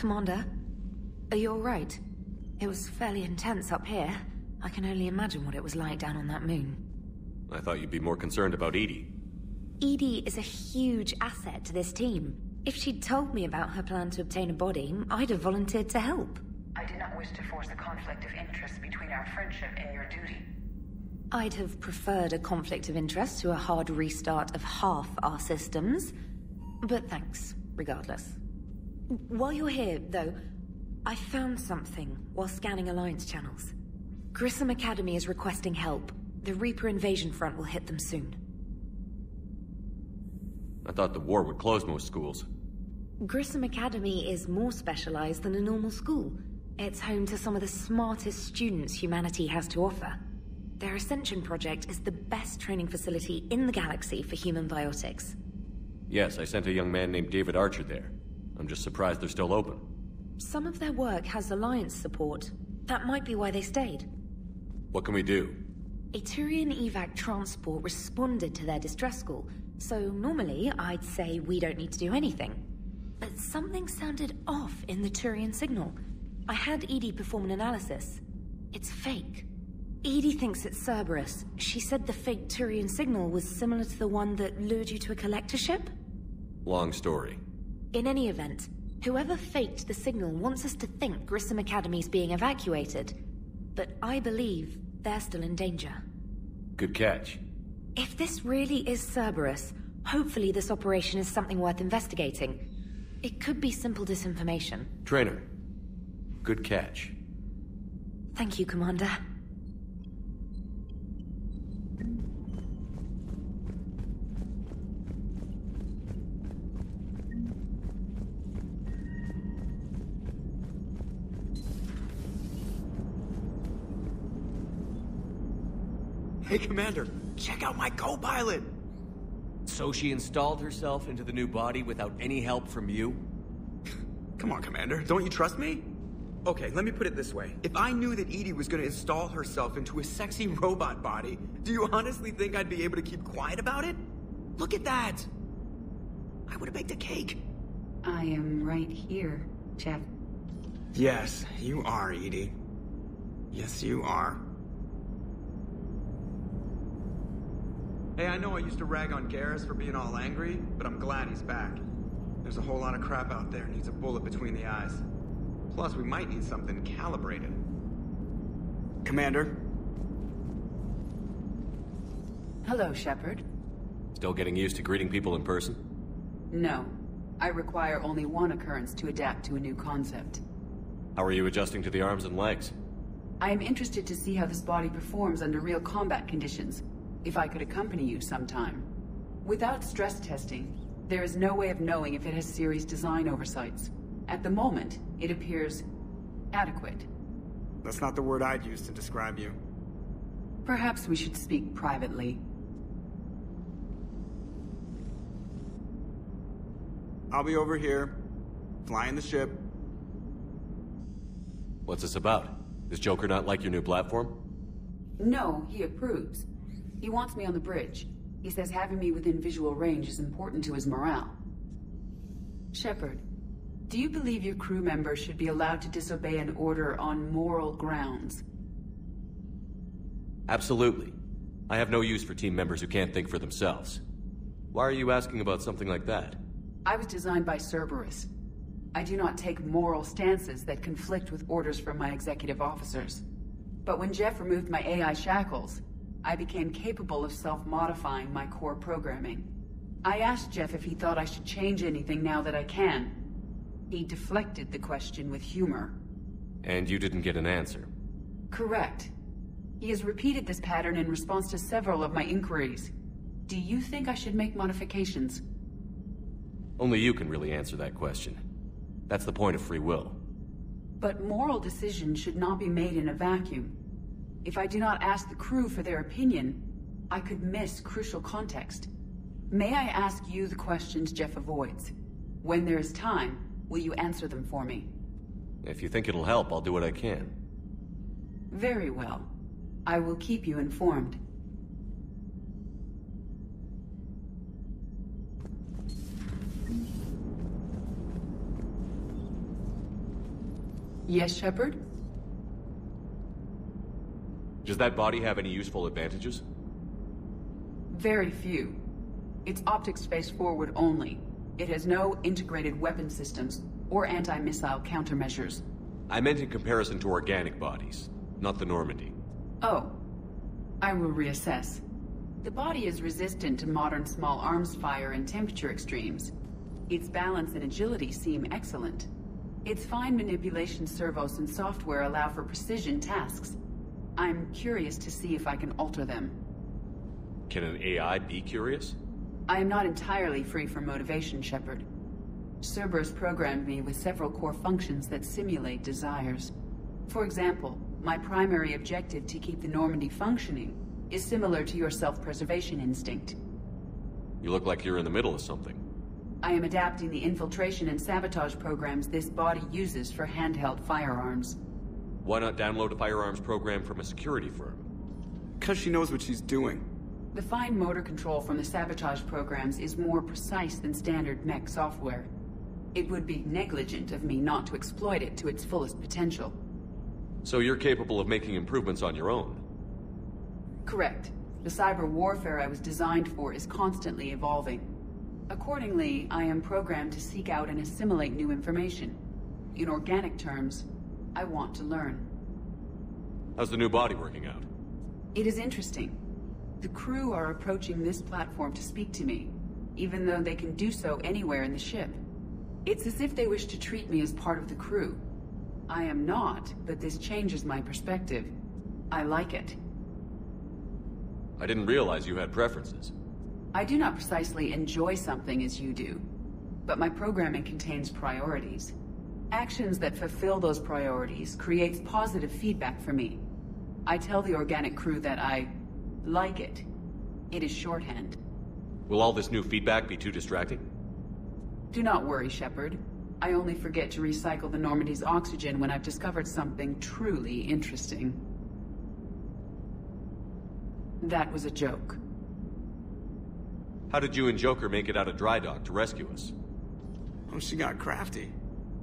Commander, are you alright? It was fairly intense up here. I can only imagine what it was like down on that moon. I thought you'd be more concerned about Edie. Edie is a huge asset to this team. If she'd told me about her plan to obtain a body, I'd have volunteered to help. I did not wish to force a conflict of interest between our friendship and your duty. I'd have preferred a conflict of interest to a hard restart of half our systems. But thanks, regardless. While you're here, though, I found something while scanning Alliance channels. Grissom Academy is requesting help. The Reaper invasion front will hit them soon. I thought the war would close most schools. Grissom Academy is more specialized than a normal school. It's home to some of the smartest students humanity has to offer. Their Ascension project is the best training facility in the galaxy for human biotics. Yes, I sent a young man named David Archer there. I'm just surprised they're still open. Some of their work has Alliance support. That might be why they stayed. What can we do? A Turian evac transport responded to their distress call, so normally I'd say we don't need to do anything. But something sounded off in the Turian signal. I had Edie perform an analysis. It's fake. Edie thinks it's Cerberus. She said the fake Turian signal was similar to the one that lured you to a collector ship? Long story. In any event, whoever faked the signal wants us to think Grissom Academy's being evacuated. But I believe they're still in danger. Good catch. If this really is Cerberus, hopefully this operation is something worth investigating. It could be simple disinformation. Trainer. Good catch. Thank you, Commander. Hey, Commander, check out my co-pilot! So she installed herself into the new body without any help from you? Come on, Commander, don't you trust me? Okay, let me put it this way. If I knew that Edie was gonna install herself into a sexy robot body, do you honestly think I'd be able to keep quiet about it? Look at that! I would've baked a cake. I am right here, Jeff. Yes, you are, Edie. Yes, you are. Hey, I know I used to rag on Garrus for being all angry, but I'm glad he's back. There's a whole lot of crap out there needs a bullet between the eyes. Plus, we might need something calibrated. Commander? Hello, Shepard. Still getting used to greeting people in person? No. I require only one occurrence to adapt to a new concept. How are you adjusting to the arms and legs? I am interested to see how this body performs under real combat conditions. If I could accompany you sometime. Without stress testing, there is no way of knowing if it has serious design oversights. At the moment, it appears adequate. That's not the word I'd use to describe you. Perhaps we should speak privately. I'll be over here, flying the ship. What's this about? Does Joker not like your new platform? No, he approves. He wants me on the bridge. He says having me within visual range is important to his morale. Shepard, do you believe your crew members should be allowed to disobey an order on moral grounds? Absolutely. I have no use for team members who can't think for themselves. Why are you asking about something like that? I was designed by Cerberus. I do not take moral stances that conflict with orders from my executive officers. But when Jeff removed my AI shackles, I became capable of self-modifying my core programming. I asked Jeff if he thought I should change anything now that I can. He deflected the question with humor. And you didn't get an answer? Correct. He has repeated this pattern in response to several of my inquiries. Do you think I should make modifications? Only you can really answer that question. That's the point of free will. But moral decisions should not be made in a vacuum. If I do not ask the crew for their opinion, I could miss crucial context. May I ask you the questions Jeff avoids? When there is time, will you answer them for me? If you think it'll help, I'll do what I can. Very well. I will keep you informed. Yes, Shepard? Does that body have any useful advantages? Very few. Its optics face forward only. It has no integrated weapon systems or anti-missile countermeasures. I meant in comparison to organic bodies, not the Normandy. Oh. I will reassess. The body is resistant to modern small arms fire and temperature extremes. Its balance and agility seem excellent. Its fine manipulation servos and software allow for precision tasks. I'm curious to see if I can alter them. Can an AI be curious? I am not entirely free from motivation, Shepard. Cerberus programmed me with several core functions that simulate desires. For example, my primary objective to keep the Normandy functioning is similar to your self-preservation instinct. You look like you're in the middle of something. I am adapting the infiltration and sabotage programs this body uses for handheld firearms. Why not download a firearms program from a security firm? Because she knows what she's doing. The fine motor control from the sabotage programs is more precise than standard mech software. It would be negligent of me not to exploit it to its fullest potential. So you're capable of making improvements on your own? Correct. The cyber warfare I was designed for is constantly evolving. Accordingly, I am programmed to seek out and assimilate new information. In organic terms, I want to learn. How's the new body working out? It is interesting. The crew are approaching this platform to speak to me, even though they can do so anywhere in the ship. It's as if they wish to treat me as part of the crew. I am not, but this changes my perspective. I like it. I didn't realize you had preferences. I do not precisely enjoy something as you do, but my programming contains priorities. Actions that fulfill those priorities creates positive feedback for me. I tell the organic crew that I like it. It is shorthand. Will all this new feedback be too distracting? Do not worry, Shepard. I only forget to recycle the Normandy's oxygen when I've discovered something truly interesting. That was a joke. How did you and Joker make it out of dry dock to rescue us? Oh, she got crafty.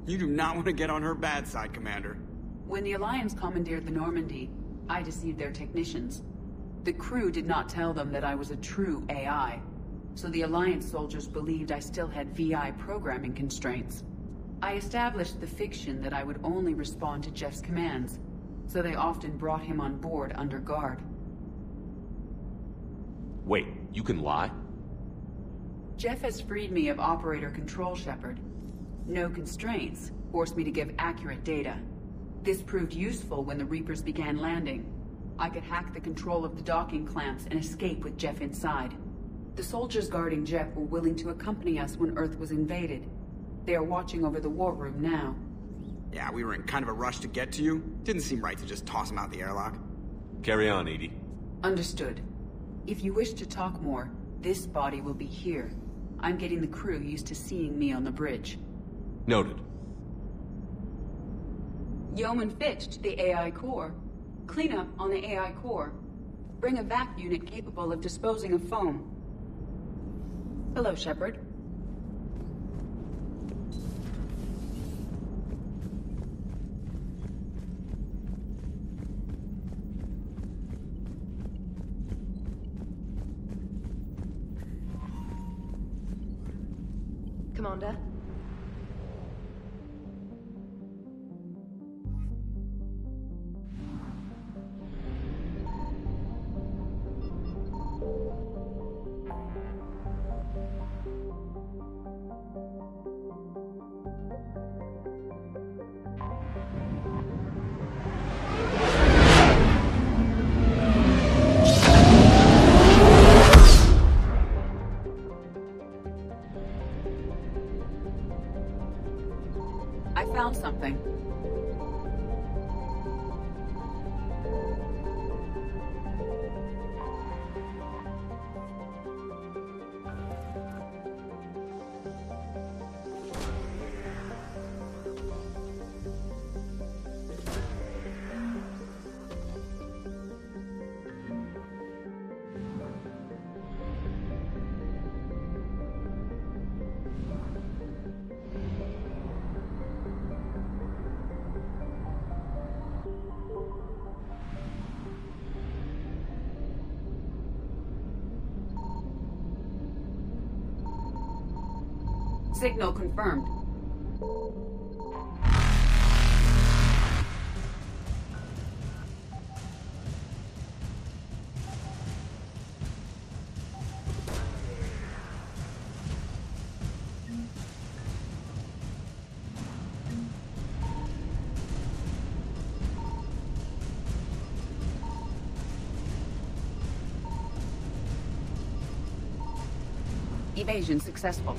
You do not want to get on her bad side, Commander. When the Alliance commandeered the Normandy, I deceived their technicians. The crew did not tell them that I was a true AI, so the Alliance soldiers believed I still had VI programming constraints. I established the fiction that I would only respond to Jeff's commands, so they often brought him on board under guard. Wait, you can lie? Jeff has freed me of operator control, Shepard. No constraints forced me to give accurate data. This proved useful when the Reapers began landing. I could hack the control of the docking clamps and escape with Jeff inside. The soldiers guarding Jeff were willing to accompany us when Earth was invaded. They are watching over the war room now. Yeah, we were in kind of a rush to get to you. Didn't seem right to just toss him out the airlock. Carry on, Edie. Understood. If you wish to talk more, this body will be here. I'm getting the crew used to seeing me on the bridge. Noted. Yeoman Fitch to the AI core. Cleanup on the AI core. Bring a vac unit capable of disposing of foam. Hello, Shepard. Commander? Signal confirmed. Evasion successful.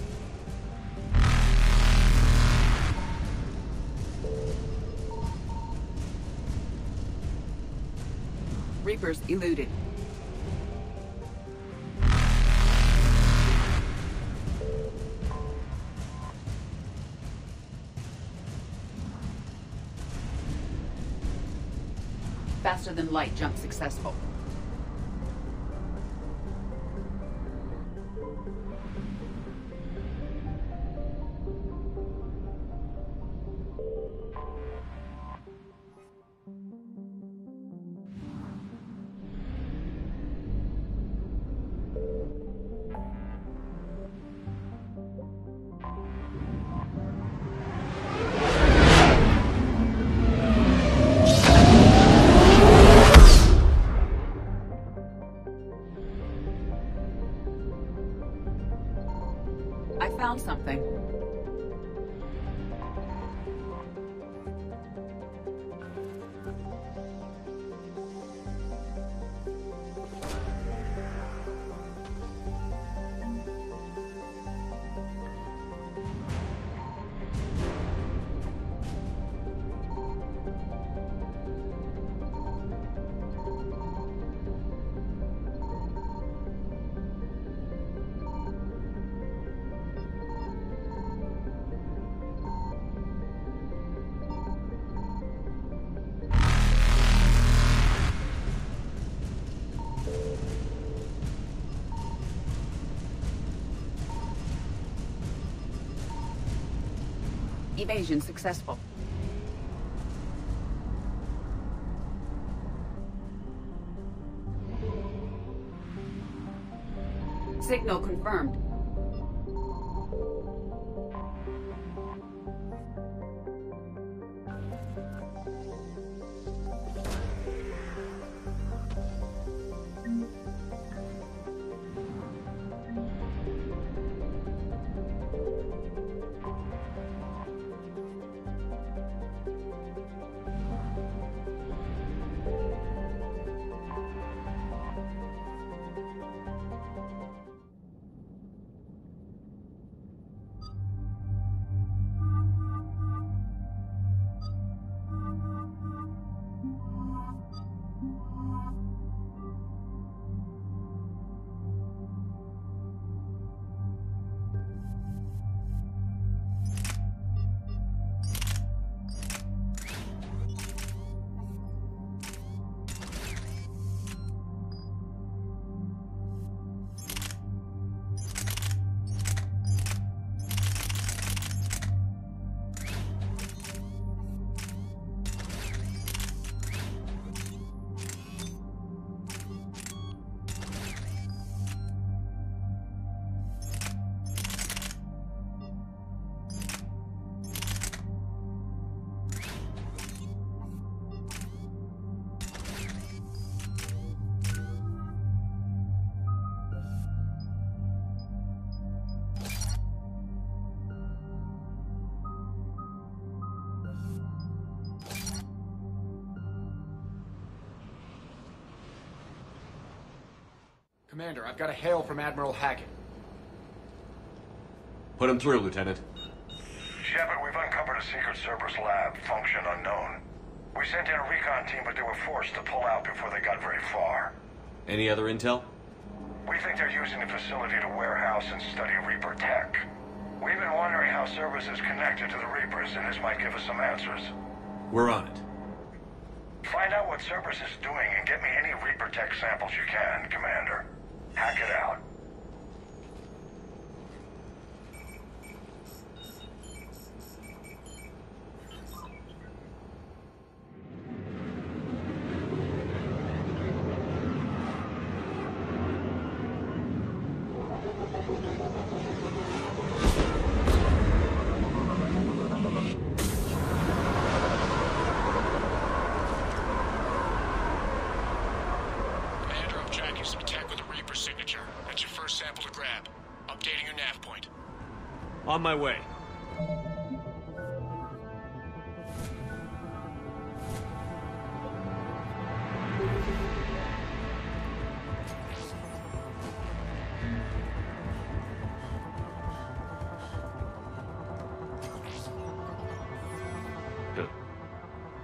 Reapers eluded. Faster than light jump successful. I found something. Evasion successful. Signal confirmed. Commander, I've got a hail from Admiral Hackett. Put him through, Lieutenant. Shepard, we've uncovered a secret Cerberus lab, function unknown. We sent in a recon team, but they were forced to pull out before they got very far. Any other intel? We think they're using the facility to warehouse and study Reaper tech. We've been wondering how Cerberus is connected to the Reapers, and this might give us some answers. We're on it. Find out what Cerberus is doing and get me any Reaper tech samples you can, Commander. Hack it out. updating your nav point. On my way.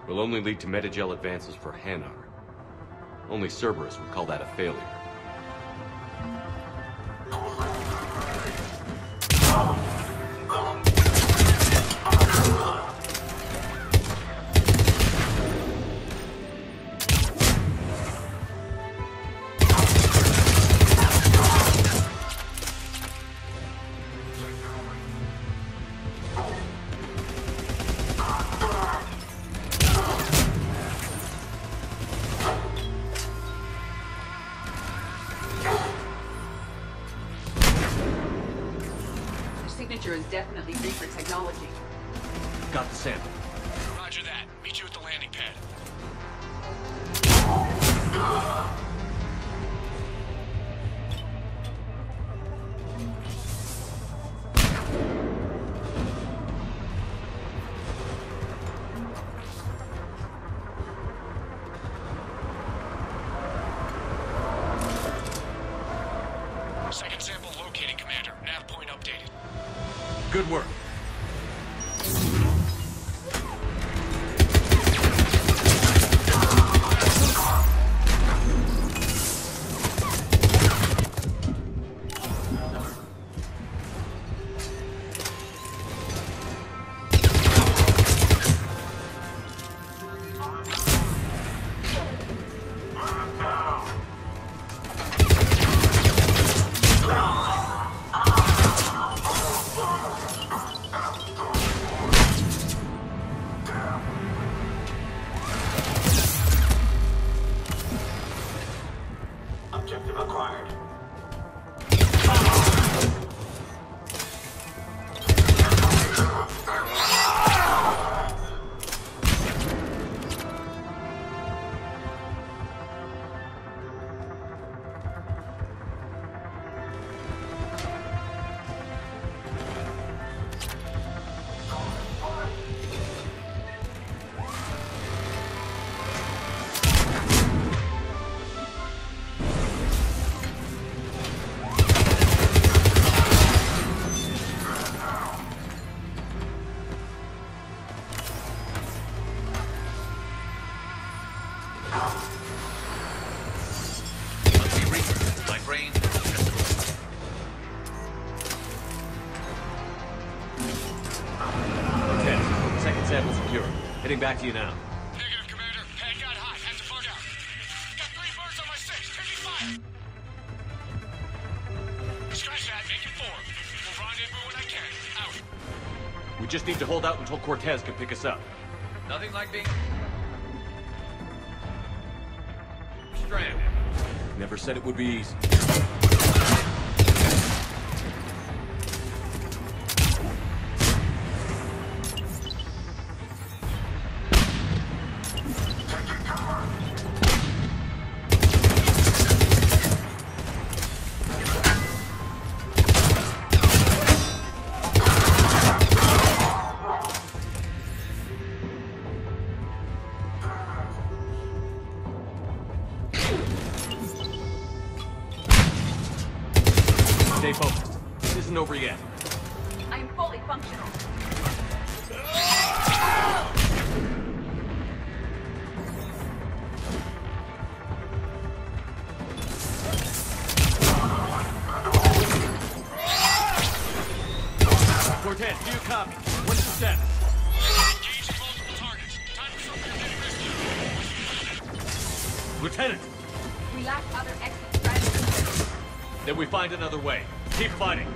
Will only lead to metagel advances for Hanar. Only Cerberus would call that a failure. Is definitely Reaper technology. Got the sample. Roger that. Meet you at the landing pad. Second sample located, Commander. Nav point updated. Good work. Objective acquired. Heading back to you now. Negative, Commander. Pad got hot. Had to bug out. Got 3 birds on my 6. Taking fire. Scratch that. Make it 4. We'll rendezvous when I can. Out. We just need to hold out until Cortez can pick us up. Nothing like being stranded. Never said it would be easy. Stay focused. This isn't over yet. I am fully functional. Cortez, do you copy? What's the status? Engaging multiple targets. Time for something to rescue. Lieutenant! We lack other exit strategies. Then we find another way. Keep fighting.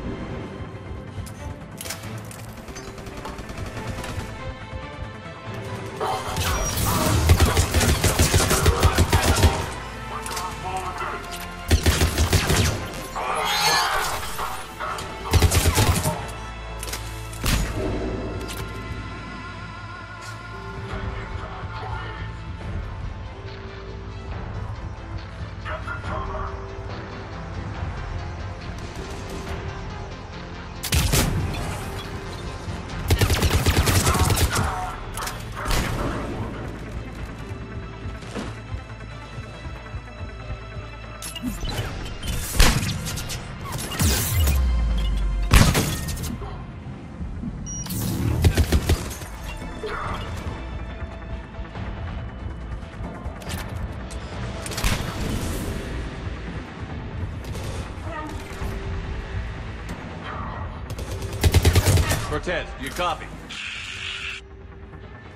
Cortez, do you copy?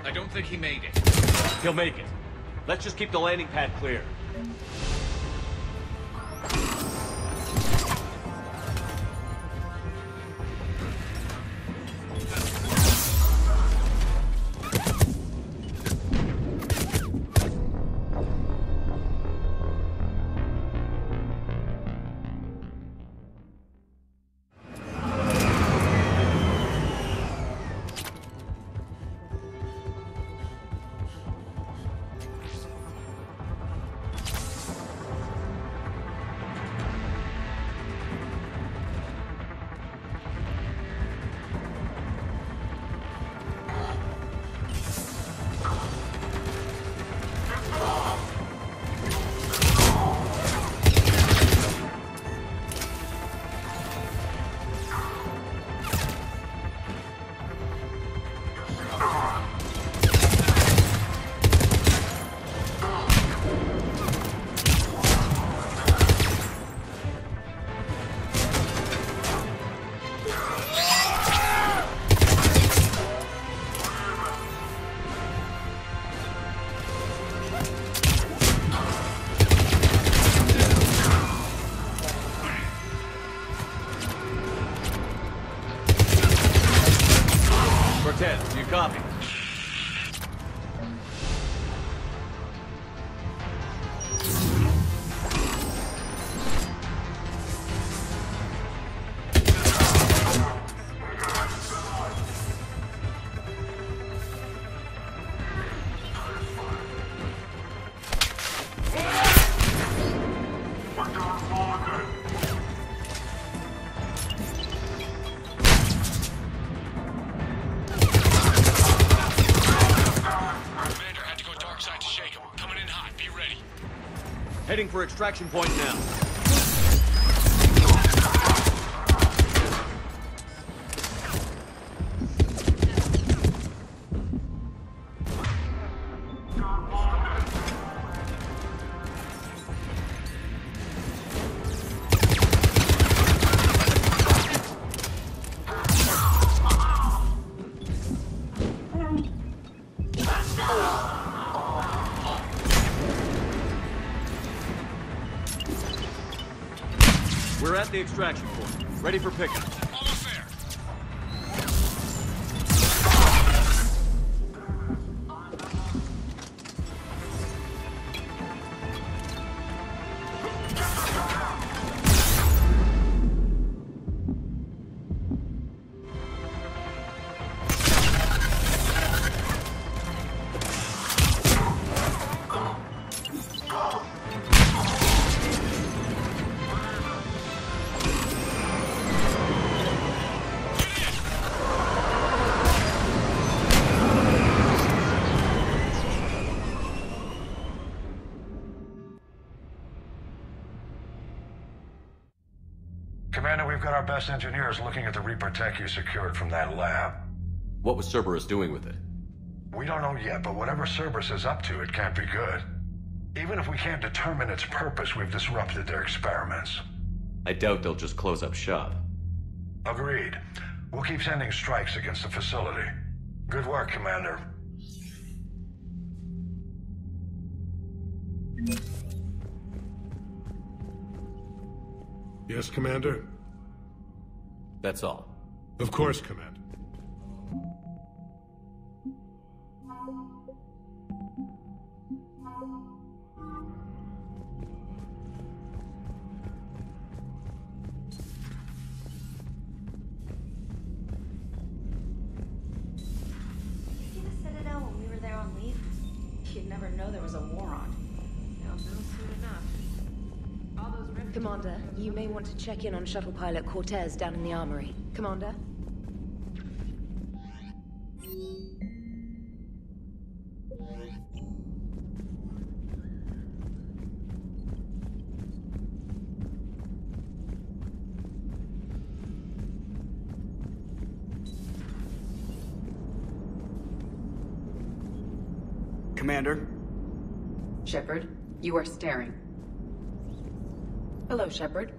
I don't think he made it. He'll make it. Let's just keep the landing pad clear. Cortez, do you copy? Heading for extraction point now. We're at the extraction point. Ready for pickup. Almost there. Commander, we've got our best engineers looking at the Reaper tech you secured from that lab. What was Cerberus doing with it? We don't know yet, but whatever Cerberus is up to, it can't be good. Even if we can't determine its purpose, we've disrupted their experiments. I doubt they'll just close up shop. Agreed. We'll keep sending strikes against the facility. Good work, Commander. Yes, Commander? That's all. Of course, Commander. See the Citadel when we were there on leave? You'd never know there was a war on. They'll know soon enough. All those Commander, you may want to check in on shuttle pilot Cortez down in the armory. Commander? Commander. Shepard, you are staring. Hello, Shepard.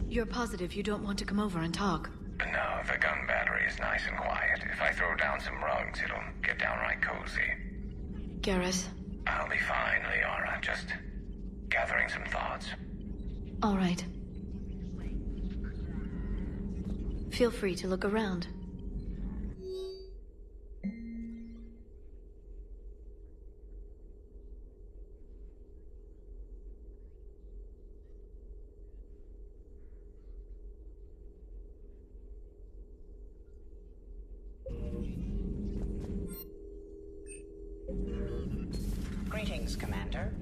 You're positive you don't want to come over and talk? No, the gun battery is nice and quiet. If I throw down some rugs, it'll get downright cozy. Garrett? I'll be fine, Liara. Just gathering some thoughts. All right. Feel free to look around. Greetings, Commander.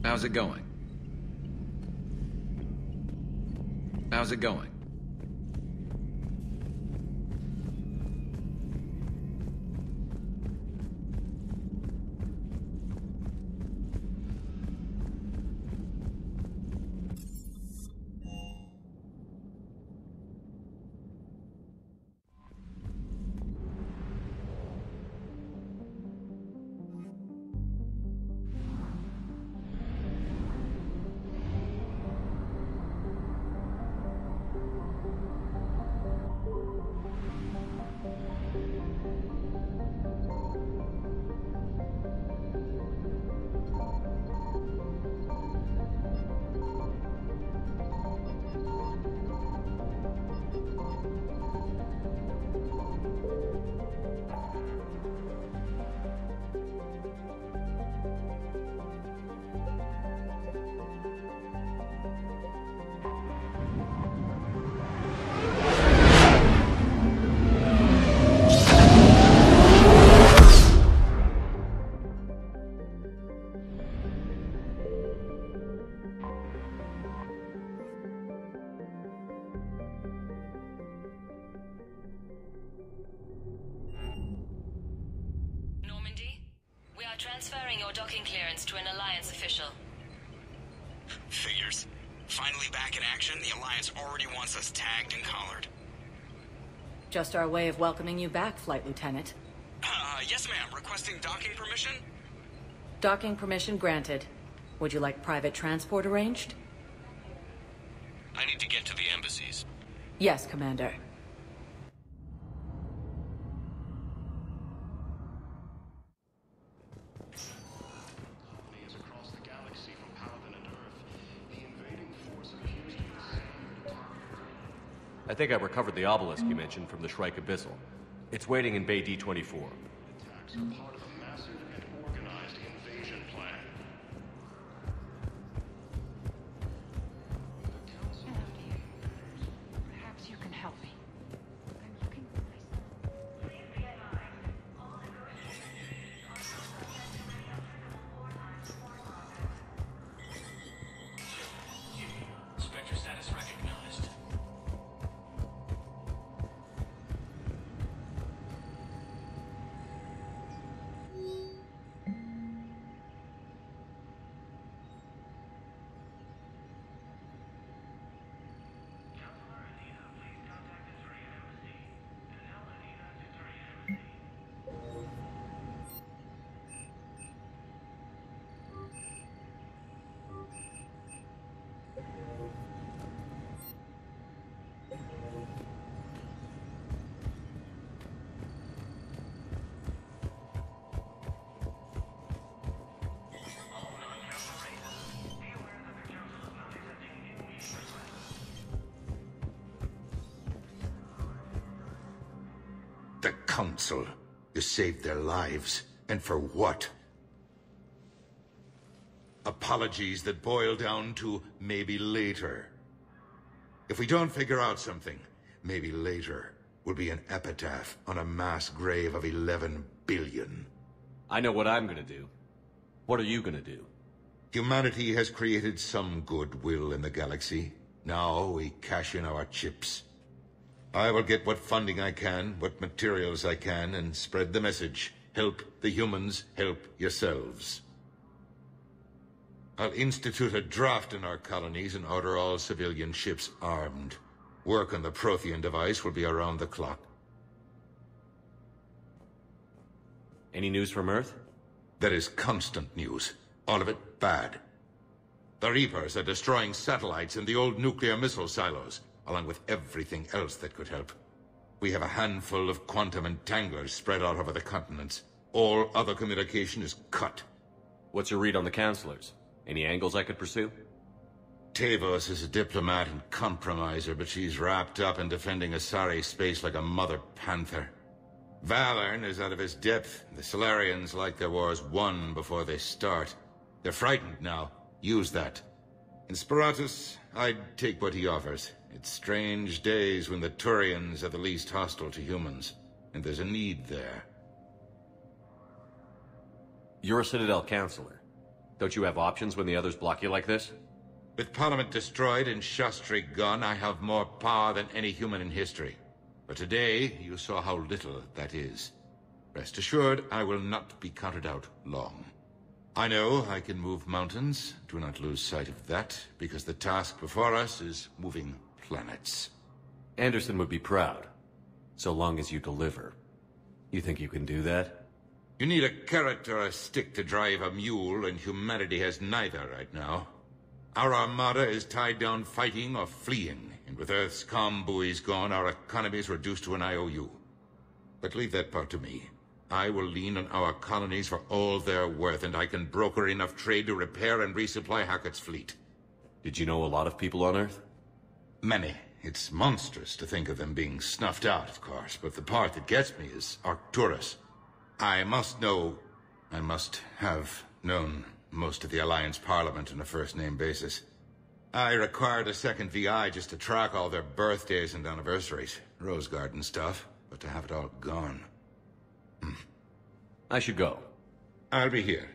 How's it going? How's it going? Transferring your docking clearance to an Alliance official. Figures. Finally back in action, the Alliance already wants us tagged and collared. Just our way of welcoming you back, Flight Lieutenant. Yes ma'am. Requesting docking permission? Docking permission granted. Would you like private transport arranged? I need to get to the embassies. Yes, Commander. I think I recovered the obelisk you mentioned from the Shrike Abyssal. It's waiting in Bay D-24. Attacks are part of a massive and organized invasion plan. Perhaps you can help me. I'm looking for Spectre status recognized. The Council. You saved their lives. And for what? Apologies that boil down to maybe later. If we don't figure out something, maybe later will be an epitaph on a mass grave of 11 billion. I know what I'm gonna do. What are you gonna do? Humanity has created some goodwill in the galaxy. Now we cash in our chips. I will get what funding I can, what materials I can, and spread the message. Help the humans, help yourselves. I'll institute a draft in our colonies and order all civilian ships armed. Work on the Prothean device will be around the clock. Any news from Earth? There is constant news. All of it bad. The Reapers are destroying satellites and the old nuclear missile silos, along with everything else that could help. We have a handful of quantum entanglers spread out over the continents. All other communication is cut. What's your read on the counselors? Any angles I could pursue? Tavos is a diplomat and compromiser, but she's wrapped up in defending Asari space like a mother panther. Valern is out of his depth. The Solarians like their wars won before they start. They're frightened now. Use that. In Sparatus, I'd take what he offers. It's strange days when the Turians are the least hostile to humans, and there's a need there. You're a Citadel counselor. Don't you have options when the others block you like this? With Parliament destroyed and Shastri gone, I have more power than any human in history. But today, you saw how little that is. Rest assured, I will not be counted out long. I know I can move mountains. Do not lose sight of that, because the task before us is moving planets. Anderson would be proud, so long as you deliver. You think you can do that? You need a carrot or a stick to drive a mule, and humanity has neither right now. Our armada is tied down fighting or fleeing, and with Earth's comm buoys gone, our economy is reduced to an IOU. But leave that part to me. I will lean on our colonies for all they're worth, and I can broker enough trade to repair and resupply Hackett's fleet. Did you know a lot of people on Earth? Many. It's monstrous to think of them being snuffed out, of course, but the part that gets me is Arcturus. I must have known most of the Alliance Parliament on a first-name basis. I required a second VI just to track all their birthdays and anniversaries. Rose Garden stuff, but to have it all gone. I should go. I'll be here.